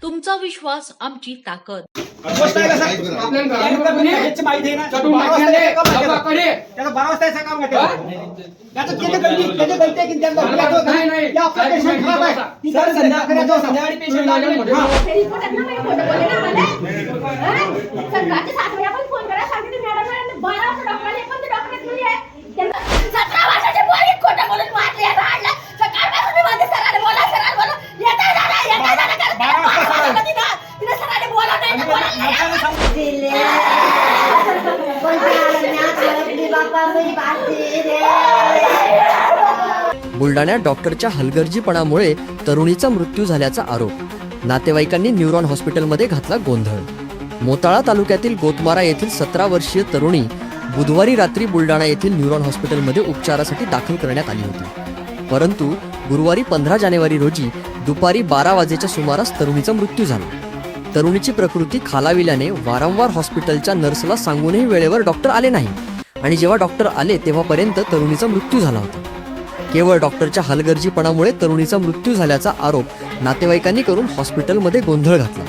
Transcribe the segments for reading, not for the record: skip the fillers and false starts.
तुमचा विश्वास आमची ताकद. बुलढाण्यात डॉक्टरच्या हलगर्जीपणामुळे तरुणीचा मृत्यू झाल्याचा आरोप. नातेवाईकांनी न्यूरॉन हॉस्पिटलमध्ये घातला गोंधळ. मोताळा तालुक्यातील गोतमारा येथील 17 वर्षीय तरुणी बुधवारी रात्री बुलढाणा येथील न्यूरॉन हॉस्पिटलमध्ये उपचारासाठी दाखल करण्यात आली होती. परंतु गुरुवारी 15 जानेवारी रोजी दुपारी 12 वाजेच्या सुमारास तरुणीचा मृत्यू झाला. तरुणीची प्रकृती खालाविल्याने वारंवार हॉस्पिटलच्या नर्सला सांगूनही वेळेवर डॉक्टर आले नाही आणि जेव्हा डॉक्टर आले तेव्हापर्यंत तरुणीचा मृत्यू झाला होता. केवळ डॉक्टरच्या हलगर्जीपणामुळे तरुणीचा मृत्यू झाल्याचा आरोप नातेवाईकांनी करून हॉस्पिटलमध्ये गोंधळ घातला.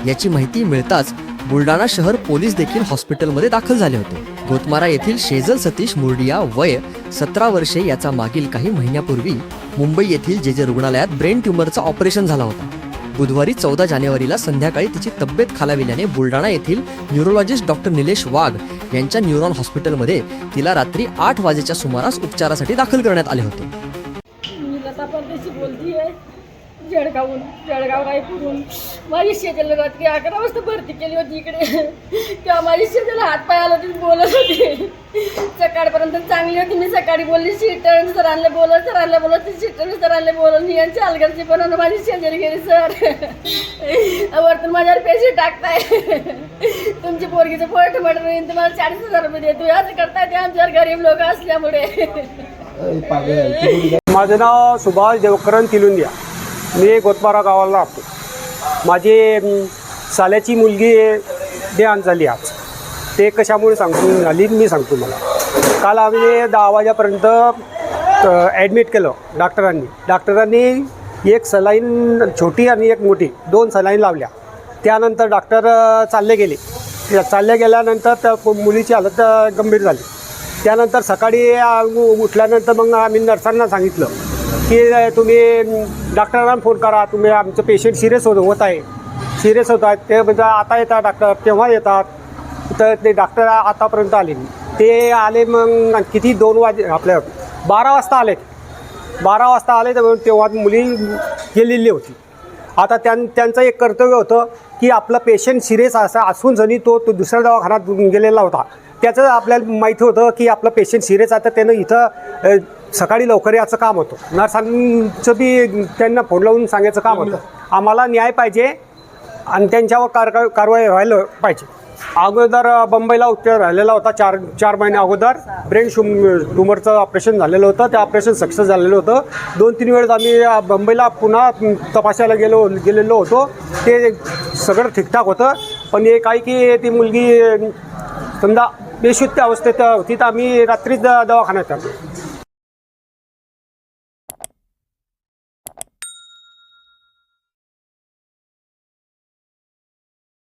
याची माहिती मिळताच बुलढाणा शहर पोलीस देखील हॉस्पिटलमध्ये दाखल झाले होते. गोतमारा येथील शेजल सतीश मुर्डिया वय 17 वर्षे याचा मागील काही महिन्यापूर्वी मुंबई येथील जे रुग्णालयात ब्रेन ट्यूमरचं ऑपरेशन झाला होता. बुधवारी 14 जानेवारीला संध्याकाळी तिची तब्येत खालाविल्याने बुलढाणा येथील न्यूरोलॉजिस्ट डॉक्टर निलेश वाघ यांच्या न्यूरॉन हॉस्पिटलमध्ये तिला रात्री 8 वाजेच्या सुमारास उपचारासाठी दाखल करण्यात आले होते. मी लता परदेशी बोलतीये, जळगाव रायपूरून. माझी शेजारी रात्री 11 वाजता भरती केली होती इकडे. तेव्हा माझी शेजारी हातपाय आला होती, बोलत होती. सकाळपर्यंत चांगली होती. मी सकाळी बोलली शीटन सरांना बोलत शीटन सरांना बोलून यांच्या हलगर्जीपणानं माझी शेजारी गेली. सर वरतून माझ्यावर पैसे टाकताय, तुमची पोरगीचं पोट मटण येईल, तुम्हाला 40,000 रुपये देतो. असं करताय ते आमच्यावर गरीब लोक असल्यामुळे. माझं नाव सुभाष देवकरण तिलुंदिया. मी गोतमारा गावाला राहतो. माझी साल्याची मुलगी देहांत झाली आज. ते कशामुळे सांगतो झाली मी सांगतो. मला काल आम्ही 10 वाजेपर्यंत ॲडमिट केलं डॉक्टरांनी एक सलाईन छोटी आणि एक मोठी 2 सलाईन लावल्या. त्यानंतर डॉक्टर चालले गेल्यानंतर त्या मुलीची हालत गंभीर झाली. त्यानंतर सकाळी उठल्यानंतर मग आम्ही नर्सांना सांगितलं की तुम्ही डॉक्टरांना फोन करा, तुम्ही आमचं पेशंट सिरियस होत आहेत. ते म्हणजे आता येतात डॉक्टर, केव्हा येतात. तर ते डॉक्टर आतापर्यंत आले नाही. ते आले मग किती 2 वाजे आपल्या 12 वाजता आले तर तेव्हा मुली गेलेली होती. आता त्यांचं एक कर्तव्य होतं की आपलं पेशंट सिरियस असून जणी तो दुसऱ्या दवाखान्यात गेलेला होता. त्याचं आपल्याला माहिती होतं की आपलं पेशंट सिरियस आहे, तर त्यानं इथं सकाळी लवकर याचं काम होतं. नर्सांचं बी त्यांना फोन लावून सांगायचं काम होतं. आम्हाला न्याय पाहिजे आणि त्यांच्यावर कारवाई व्हायला पाहिजे. अगोदर बंबईला उपचार झालेला होता. 4 महिने अगोदर ब्रेन ट्यूमरचं ऑपरेशन झालेलं होतं. ते ऑपरेशन सक्सेस झालेलं होतं. 2-3 वेळेस आम्ही बंबईला पुन्हा तपासायला गेलेलो होतो. ते सगळं ठीकठाक होतं. पण हे काय की ती मुलगी समजा बेशुद्ध अवस्थेत होती, तर आम्ही रात्रीच दवाखान्यात आलो.